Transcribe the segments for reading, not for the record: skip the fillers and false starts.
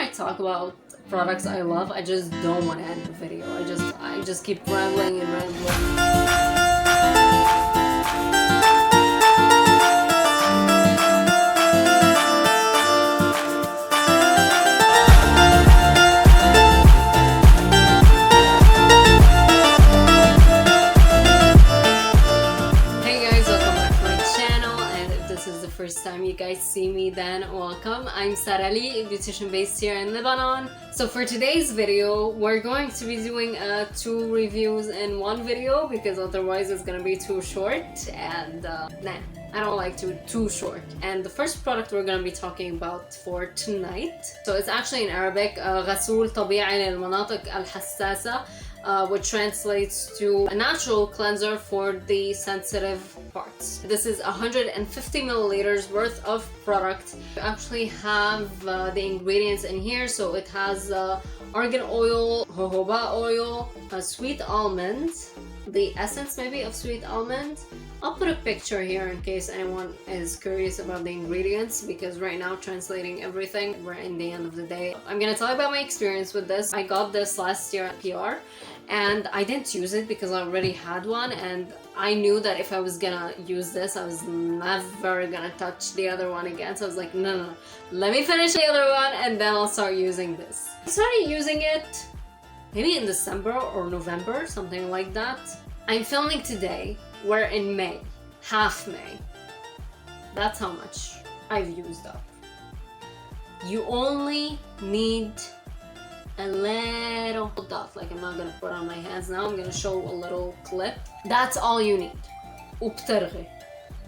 I talk about products I love, I just don't want to end the video. I just keep rambling and rambling. First time you guys see me, then welcome. I'm Sarali, beautician based here in Lebanon. So for today's video, we're going to be doing two reviews in one video because otherwise it's gonna be too short, and nah, I don't like too short. And the first product we're gonna be talking about for tonight, so it's actually in Arabic, غسول طبيعي للمناطق الحساسة, which translates to a natural cleanser for the sensitive parts. This is 150 milliliters worth of product. You actually have the ingredients in here. So it has argan oil, jojoba oil, sweet almond, the essence maybe of sweet almond. I'll put a picture here in case anyone is curious about the ingredients, because right now translating everything, we're in the end of the day. I'm gonna tell you about my experience with this. I got this last year at PR and I didn't use it because I already had one, and I knew that if I was gonna use this, I was never gonna touch the other one again. So I was like, no, let me finish the other one and then I'll start using this. I started using it maybe in December or November, something like that. I'm filming today. We're in May, half May. That's how much I've used up. You only need a little dot. Like, I'm not gonna put on my hands now, I'm gonna show a little clip. That's all you need. وبترغي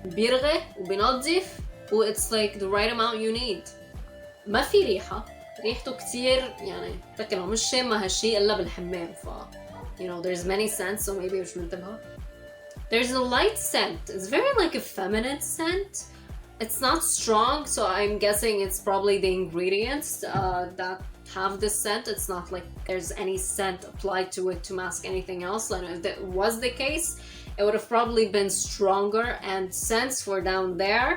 بيرغي وبينظف, it's like the right amount you need. ما في ريحته كتير يعني لكن مش شامة هالشي إلا بالحمام. You know, there's many scents, so maybe مش منتبهة. There's a light scent. It's very like a feminine scent. It's not strong, so I'm guessing it's probably the ingredients that have this scent. It's not like there's any scent applied to it to mask anything else. Like, if that was the case, it would have probably been stronger, and scents were down there.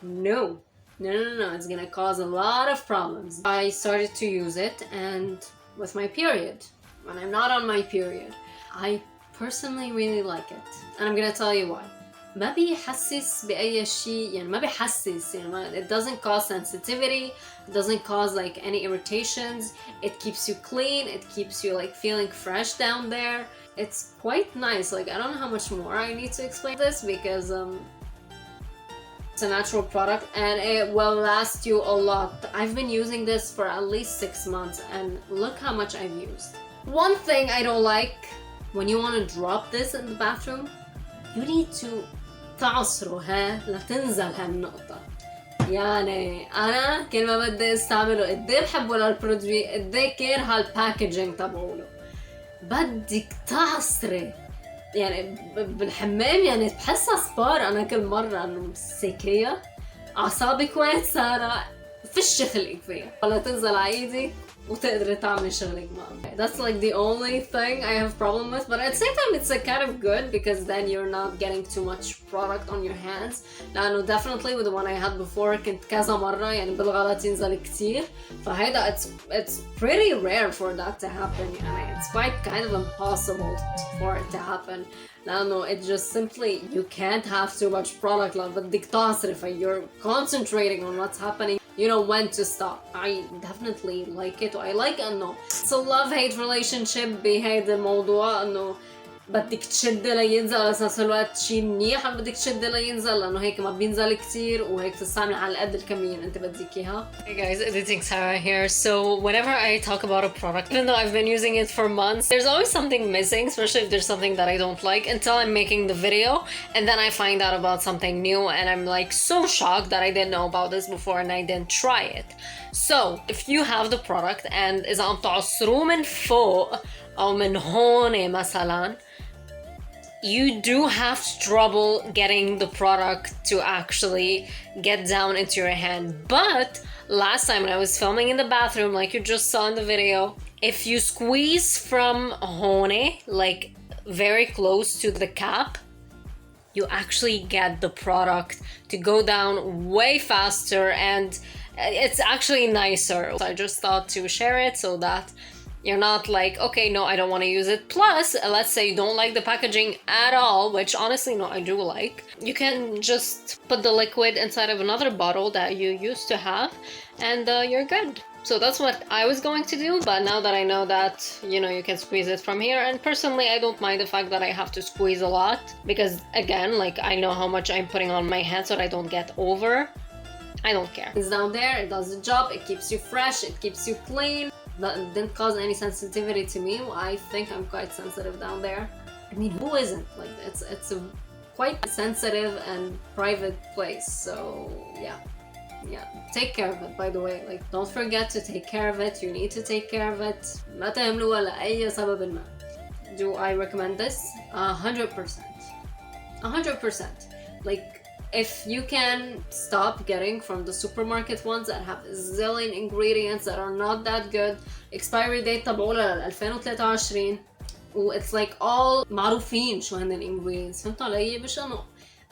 No, it's gonna cause a lot of problems. I started to use it, and with my period, when I'm not on my period, I personally really like it, and I'm gonna tell you why. ما بيحسس بأي شيء, يعني ما بيحسس, it doesn't cause sensitivity, it doesn't cause like any irritations, it keeps you clean, it keeps you like feeling fresh down there. It's quite nice. Like, I don't know how much more I need to explain this because it's a natural product and it will last you a lot. I've been using this for at least 6 months and look how much I've used. One thing I don't like, when you want to drop this in the bathroom, you need to تعصره لتنزل هالنقطة. يعني أنا كل ما بدي استعمله قدي بحبه للبرودوي قدي كير هالباكجينج تبعوله. بدك تعصري يعني بالحمام, يعني بحسها سبار. أنا كل مرة إنه مسكية أعصابك وين سارة فش خلقك فيها ولا تنزل على إيدك وتقدري تعملي شغلك معها. That's like the only thing I have problem with, but at the same time it's like kind of good because then you're not getting too much product on your hands. لأنه definitely with the one I had before كنت كذا مرة يعني بالغلط ينزل كتير, فهيدا it's pretty rare for that to happen. يعني it's quite kind of impossible for it to happen. لأنه it just simply, you can't have too much product لأ بدك تعصري, you're concentrating on what's happening. You know when to stop. I definitely like it. I like إنه it's a love-hate relationship بهيدا الموضوع, إنه بدك تشدي لينزل على أساس الوقت شي منيح, بدك تشدي لينزل لأنه هيك ما بينزل كتير وهيك تستعملي على قد الكمية اللي أنت بدك إياها. Hey guys, editing Sarah here. So whenever I talk about a product, even though I've been using it for months, there's always something missing, especially if there's something that I don't like, until I'm making the video and then I find out about something new and I'm like so shocked that I didn't know about this before and I didn't try it. So if you have the product and إذا عم تعصروه من فوق أو من هون مثلا, you do have trouble getting the product to actually get down into your hand. But last time when I was filming in the bathroom, like you just saw in the video, if you squeeze from hone, like very close to the cap, you actually get the product to go down way faster, and it's actually nicer. I just thought to share it so that you're not like, okay, no, I don't want to use it. Plus, let's say you don't like the packaging at all, which honestly, no, I do like. You can just put the liquid inside of another bottle that you used to have, and you're good. So that's what I was going to do, but now that I know that, you know, you can squeeze it from here, and personally, I don't mind the fact that I have to squeeze a lot, because again, like, I know how much I'm putting on my hand so that I don't get over. I don't care. It's down there, it does the job, it keeps you fresh, it keeps you clean. That didn't cause any sensitivity to me. I think I'm quite sensitive down there. I mean, who isn't? Like, it's a quite sensitive and private place, so yeah. Take care of it, by the way. Like, don't forget to take care of it. You need to take care of it. ما تهملوا لأي سبب ما. Do I recommend this? 100%. 100%. Like, if you can stop getting from the supermarket ones that have a zillion ingredients that are not that good, expiry date تبعوها لل 2023 it's like all معروفين شو هن ingredients. فهمتوا علي؟ مش انه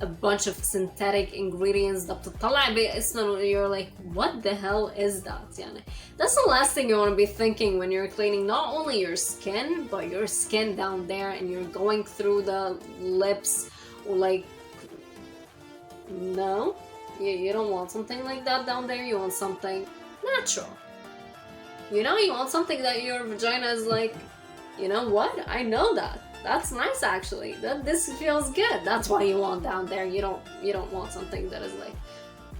a bunch of synthetic ingredients that بتطلع باسمها you're like, what the hell is that? يعني that's the last thing you want to be thinking when you're cleaning not only your skin but your skin down there, and you're going through the lips, or like, no, you don't want something like that down there. You want something natural. You know, you want something that your vagina is like, you know what? I know that. That's nice actually. This feels good. That's why you want down there. You don't want something that is like,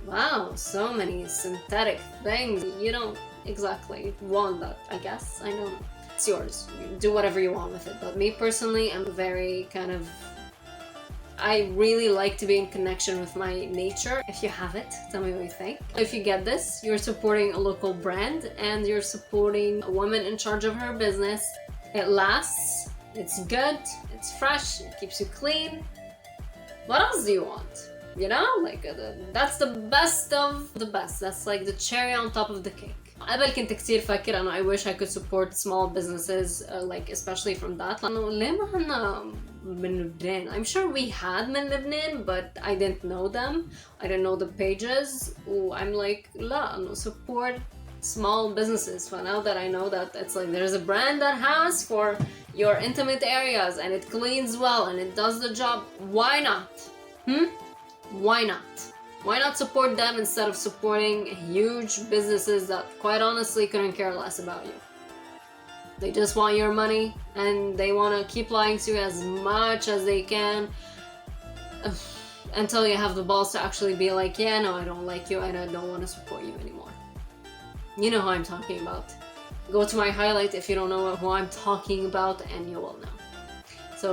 wow, so many synthetic things. You don't exactly want that, I guess. I don't know. It's yours. You do whatever you want with it. But me personally, I'm very kind of, I really like to be in connection with my nature. If you have it, tell me what you think. If you get this, you're supporting a local brand and you're supporting a woman in charge of her business. It lasts, it's good, it's fresh, it keeps you clean. What else do you want? You know, like that's the best of the best. That's like the cherry on top of the cake. قبل كنت كتير فاكر أنه I wish I could support small businesses, like especially from that. لأنه ليه ما هنا من لبنان? I'm sure we had من لبنان, but I didn't know them. I didn't know the pages. I'm like, لا, أنه support small businesses. So now that I know that it's like there's a brand that has for your intimate areas and it cleans well and it does the job, why not? Why not? Why not support them instead of supporting huge businesses that quite honestly couldn't care less about you? They just want your money and they want to keep lying to you as much as they can until you have the balls to actually be like, yeah, no, I don't like you and I don't want to support you anymore. You know who I'm talking about. Go to my highlight if you don't know who I'm talking about and you will know. So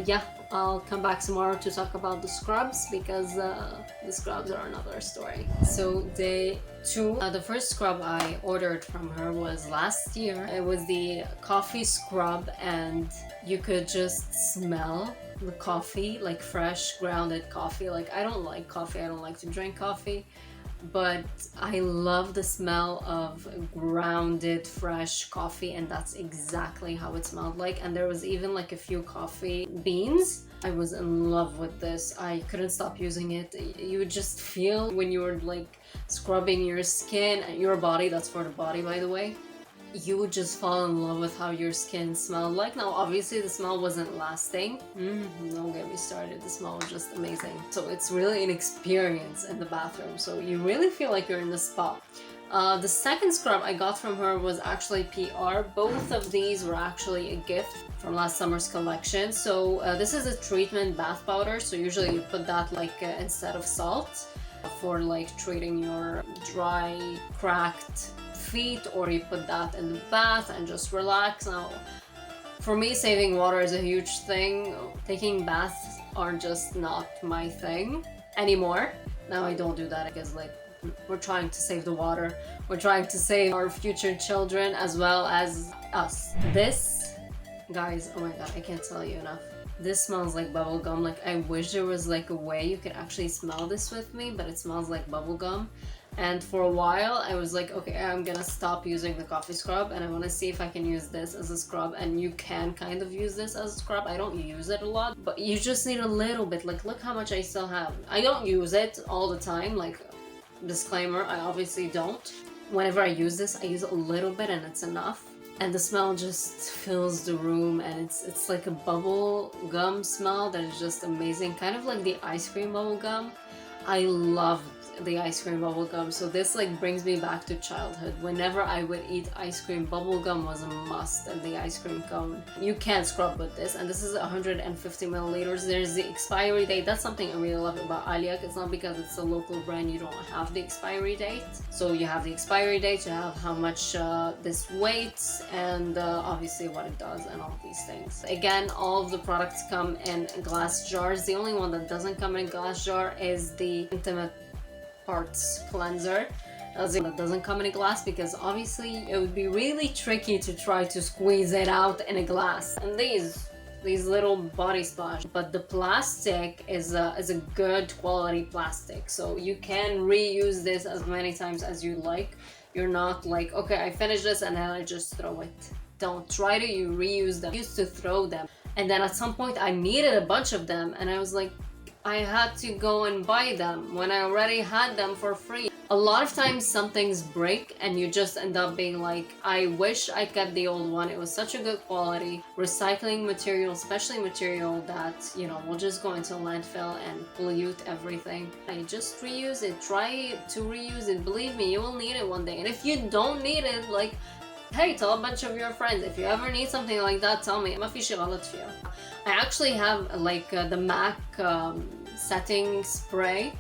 yeah, I'll come back tomorrow to talk about the scrubs because the scrubs are another story. So day 2, the first scrub I ordered from her was last year. It was the coffee scrub and you could just smell the coffee, like fresh grounded coffee. Like I don't like coffee, I don't like to drink coffee, but I love the smell of grounded fresh coffee, and that's exactly how it smelled like. And there was even like a few coffee beans. I was in love with this. I couldn't stop using it. You would just feel when you were like scrubbing your skin and your body, that's for the body by the way, you would just fall in love with how your skin smelled like. Now obviously the smell wasn't lasting. Don't get me started, the smell was just amazing. So it's really an experience in the bathroom, so you really feel like you're in the spa. The second scrub I got from her was actually PR. Both of these were actually a gift from last summer's collection. So this is a treatment bath powder, so usually you put that like instead of salt for like treating your dry, cracked feet, or you put that in the bath and just relax. Now for me, saving water is a huge thing. Taking baths are just not my thing anymore. Now I don't do that because like we're trying to save the water, we're trying to save our future children as well as us. This, guys, oh my god, I can't tell you enough. This smells like bubblegum. Like I wish there was like a way you could actually smell this with me, but it smells like bubblegum. And for a while I was like, okay, I'm gonna stop using the coffee scrub and I want to see if I can use this as a scrub. And you can kind of use this as a scrub. I don't use it a lot, but you just need a little bit. Like look how much I still have. I don't use it all the time, like disclaimer, I obviously don't. Whenever I use this, I use a little bit and it's enough. And the smell just fills the room, and it's like a bubble gum smell that is just amazing, kind of like the ice cream bubble gum. I love the ice cream bubble gum, so this like brings me back to childhood. Whenever I would eat ice cream, bubble gum was a must, and the ice cream cone. You can't scrub with this, and this is 150 milliliters. There's the expiry date. That's something I really love about AILYAK. It's not because it's a local brand you don't have the expiry date. So you have the expiry date, you have how much this weighs, and obviously what it does, and all of these things. Again, all of the products come in glass jars. The only one that doesn't come in a glass jar is the Intimate Parts cleanser. That doesn't come in a glass because obviously it would be really tricky to try to squeeze it out in a glass. And these little body splash, but the plastic is a good quality plastic, so you can reuse this as many times as you like. You're not like, okay, I finished this and then I just throw it. Don't try to reuse them. I used to throw them, and then at some point I needed a bunch of them, and I was like, I had to go and buy them when I already had them for free. A lot of times some things break and you just end up being like, I wish I kept the old one. It was such a good quality. Recycling material, especially material that, you know, will just go into landfill and pollute everything. I just reuse it. Try to reuse it. Believe me, you will need it one day. And if you don't need it, like, hey, tell a bunch of your friends. If you ever need something like that, tell me. ما في شي غلط فيها. I actually have like the MAC setting spray.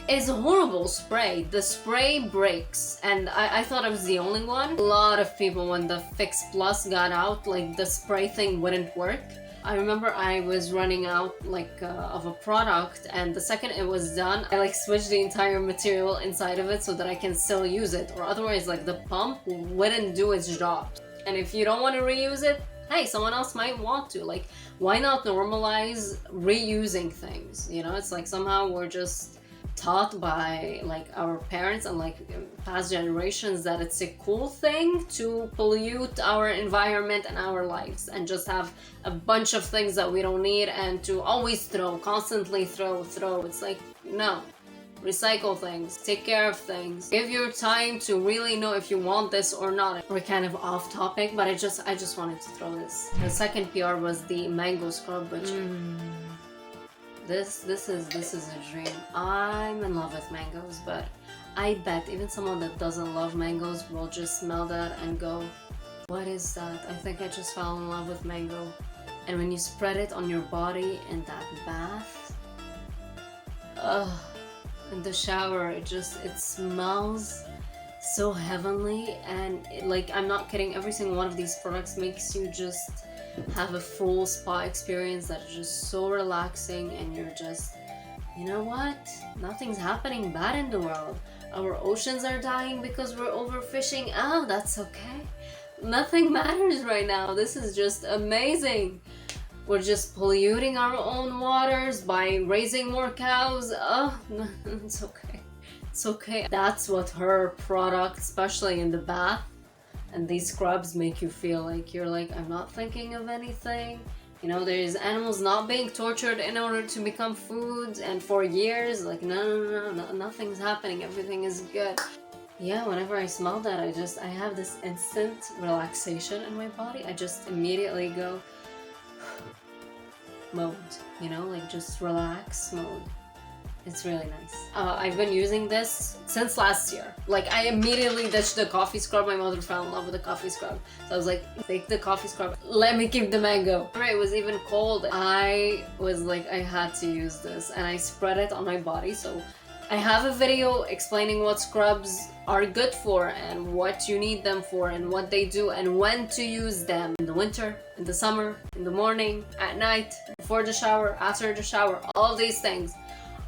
It's a horrible spray. The spray breaks, and I thought I was the only one. A lot of people, when the Fix Plus got out, like the spray thing wouldn't work. I remember I was running out like of a product, and the second it was done, I like switched the entire material inside of it so that I can still use it, or otherwise like the pump wouldn't do its job. And if you don't want to reuse it, hey, someone else might want to. Like, why not normalize reusing things? You know, it's like somehow we're just taught by like our parents and like past generations that it's a cool thing to pollute our environment and our lives and just have a bunch of things that we don't need and to always throw, constantly throw. It's like, no. Recycle things, take care of things, give your time to really know if you want this or not. We're kind of off topic, but I just wanted to throw this. The second PR was the mango scrub, which this is a dream. I'm in love with mangoes, but I bet even someone that doesn't love mangoes will just smell that and go, what is that? I think I just fell in love with mango. And when you spread it on your body in that bath, in the shower, it smells so heavenly. And like, I'm not kidding, every single one of these products makes you just have a full spa experience that is just so relaxing, and you're just, you know what, nothing's happening bad in the world. Our oceans are dying because we're overfishing. Oh, that's okay. Nothing matters right now. This is just amazing. We're just polluting our own waters by raising more cows. Oh, no, it's okay. It's okay. That's what her product, especially in the bath, and these scrubs make you feel like you're like, I'm not thinking of anything. You know, there's animals not being tortured in order to become food, and for years, like, no, nothing's happening. Everything is good. Yeah, whenever I smell that, I have this instant relaxation in my body. I just immediately go mode, you know, like just relax mode. It's really nice. I've been using this since last year. Like, I immediately ditched the coffee scrub. My mother fell in love with the coffee scrub, so I was like, take the coffee scrub, let me keep the mango. It was even cold. I was like, I had to use this, and I spread it on my body. So I have a video explaining what scrubs are good for and what you need them for and what they do and when to use them. In the winter, in the summer, in the morning, at night, before the shower, after the shower, all of these things.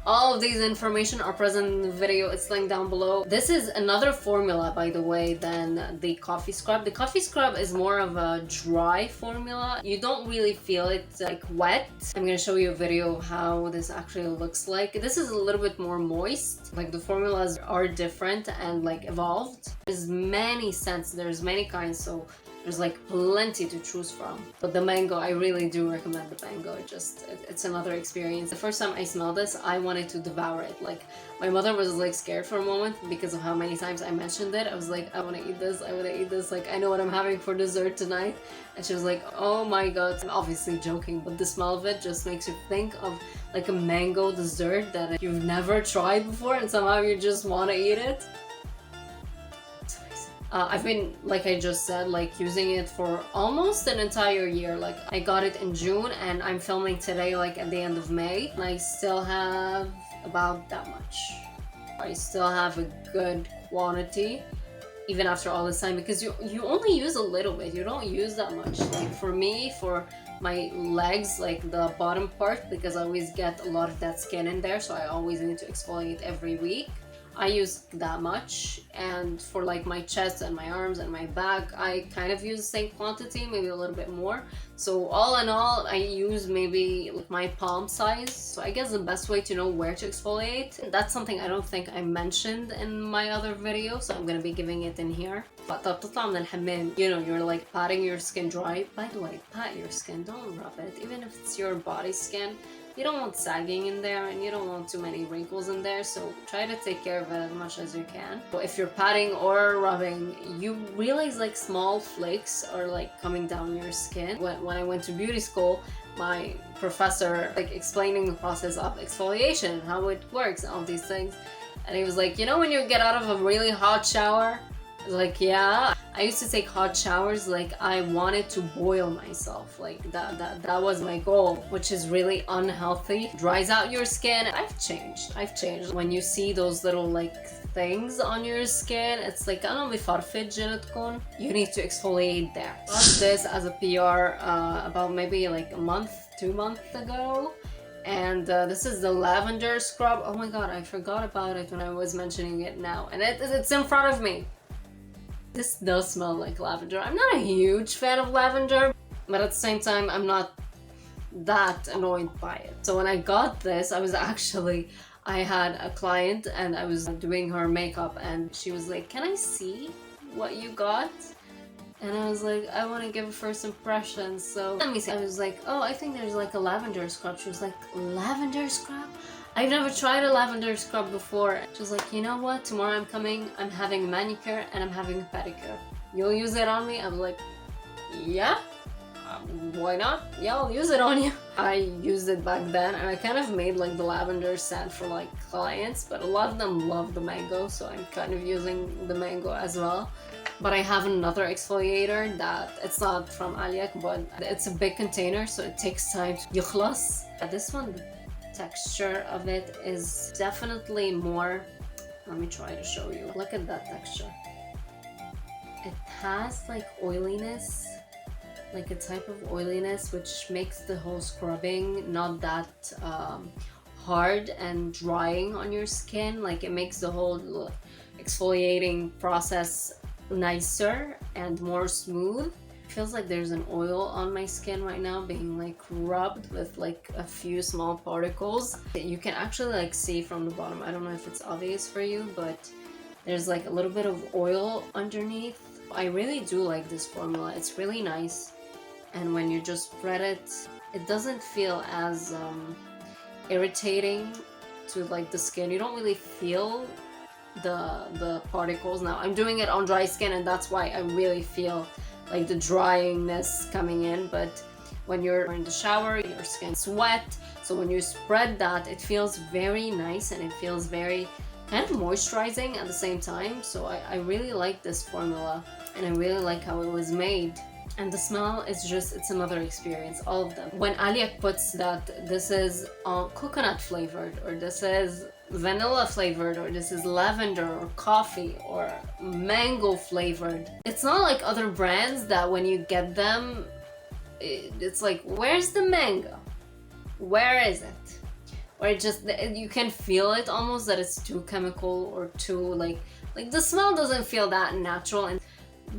All of these information are present in the video. It's linked down below. This is another formula, by the way, than the coffee scrub. The coffee scrub is more of a dry formula. You don't really feel it like wet. I'm gonna show you a video of how this actually looks like. This is a little bit more moist. Like, the formulas are different and like evolved. There's many scents, there's many kinds, so There's like plenty to choose from. But the mango, I really do recommend the mango. It's another experience. The first time I smelled this, I wanted to devour it. Like, my mother was like scared for a moment because of how many times I mentioned it. I was like, I want to eat this, I want to eat this. Like, I know what I'm having for dessert tonight. And she was like, oh my god. I'm obviously joking, but the smell of it just makes you think of like a mango dessert that you've never tried before and somehow you just want to eat it. I've been, like I just said, like using it for almost an entire year. Like, I got it in June and I'm filming today like at the end of May. And I still have about that much. I still have a good quantity even after all this time, because you only use a little bit. You don't use that much. Like for me, for my legs, like the bottom part, because I always get a lot of that skin in there, so I always need to exfoliate every week. I use that much, and for like my chest and my arms and my back, I kind of use the same quantity, maybe a little bit more. So all in all, I use maybe like my palm size. So I guess the best way to know where to exfoliate, that's something I don't think I mentioned in my other video, so I'm gonna be giving it in here. You know, you're like patting your skin dry. By the way, pat your skin, don't rub it, even if it's your body skin. You don't want sagging in there and you don't want too many wrinkles in there, so try to take care of it as much as you can. But if you're patting or rubbing, you realize like small flakes are like coming down your skin. When I went to beauty school, my professor like explaining the process of exfoliation, how it works and all these things, and he was like, you know when you get out of a really hot shower? I was like, yeah. I used to take hot showers like I wanted to boil myself. Like that was my goal, which is really unhealthy. Dries out your skin. I've changed. When you see those little like things on your skin, it's like أنا بفرفد جلدكم. You need to exfoliate there. I got this as a PR about maybe like a month, 2 months ago. And this is the Lavender Scrub. Oh my god, I forgot about it when I was mentioning it now. And it's in front of me. This does smell like lavender. I'm not a huge fan of lavender, but at the same time, I'm not that annoyed by it. So when I got this, I had a client and I was doing her makeup and she was like, can I see what you got? And I was like, I want to give a first impression, so let me see. I was like, oh, I think there's like a lavender scrub. She was like, lavender scrub? I've never tried a lavender scrub before. She was like, you know what? Tomorrow I'm coming, I'm having a manicure and I'm having a pedicure. You'll use it on me? I was like, yeah, why not? Yeah, I'll use it on you. I used it back then and I kind of made like the lavender scent for like clients, but a lot of them love the mango, so I'm kind of using the mango as well. But I have another exfoliator that it's not from AILYAK, but it's a big container, so it takes time to يخلص. This one, texture of it is definitely more, let me try to show you. Look at that texture. It has like oiliness, like a type of oiliness, which makes the whole scrubbing not that hard and drying on your skin. Like it makes the whole exfoliating process nicer and more smooth. Feels like there's an oil on my skin right now being like rubbed with like a few small particles. You can actually like see from the bottom. I don't know if it's obvious for you, but there's like a little bit of oil underneath. I really do like this formula. It's really nice, and when you just spread it, it doesn't feel as irritating to like the skin. You don't really feel the particles. Now I'm doing it on dry skin and that's why I really feel like the dryingness coming in, but when you're in the shower, your skin's wet, so when you spread that, it feels very nice and it feels very kind of moisturizing at the same time. So I really like this formula and I really like how it was made. And the smell is just, it's another experience, all of them. When AILYAK puts that this is coconut flavored, or this is vanilla flavored, or this is lavender or coffee or mango flavored, it's not like other brands that when you get them, it's like, where's the mango? Where is it? Or it just, you can feel it almost that it's too chemical or too like the smell doesn't feel that natural. And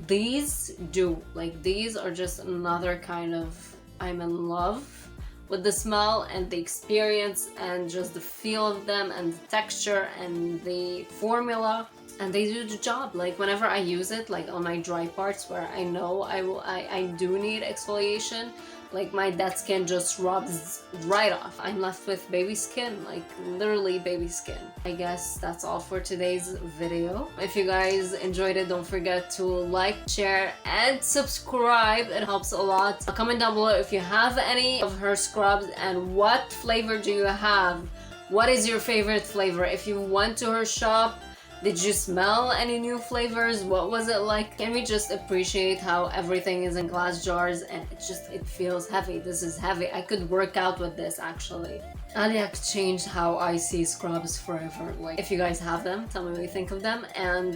these do, like these are just another kind of, I'm in love with the smell and the experience and just the feel of them and the texture and the formula. and they do the job. Like whenever I use it, like on my dry parts where I know I do need exfoliation, like my dead skin just rubs right off. I'm left with baby skin, like literally baby skin. I guess that's all for today's video. If you guys enjoyed it, don't forget to like, share, and subscribe. It helps a lot. Comment down below if you have any of her scrubs and what flavor do you have. What is your favorite flavor? If you went to her shop, did you smell any new flavors? What was it like? Can we just appreciate how everything is in glass jars and it feels heavy? This is heavy. I could work out with this actually. AILYAK'S changed how I see scrubs forever. Like, if you guys have them, tell me what you think of them, and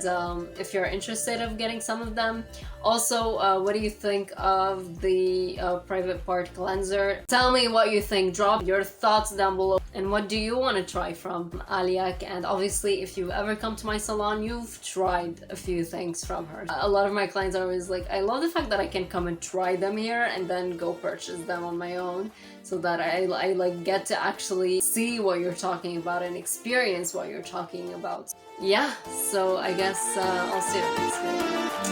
if you're interested of getting some of them. Also, what do you think of the private part cleanser? Tell me what you think. Drop your thoughts down below. And what do you want to try from AILYAK? And obviously, if you've ever come to my salon, you've tried a few things from her. A lot of my clients are always like, I love the fact that I can come and try them here and then go purchase them on my own, so that I like get to actually see what you're talking about and experience what you're talking about. Yeah, so I guess I'll see you next video.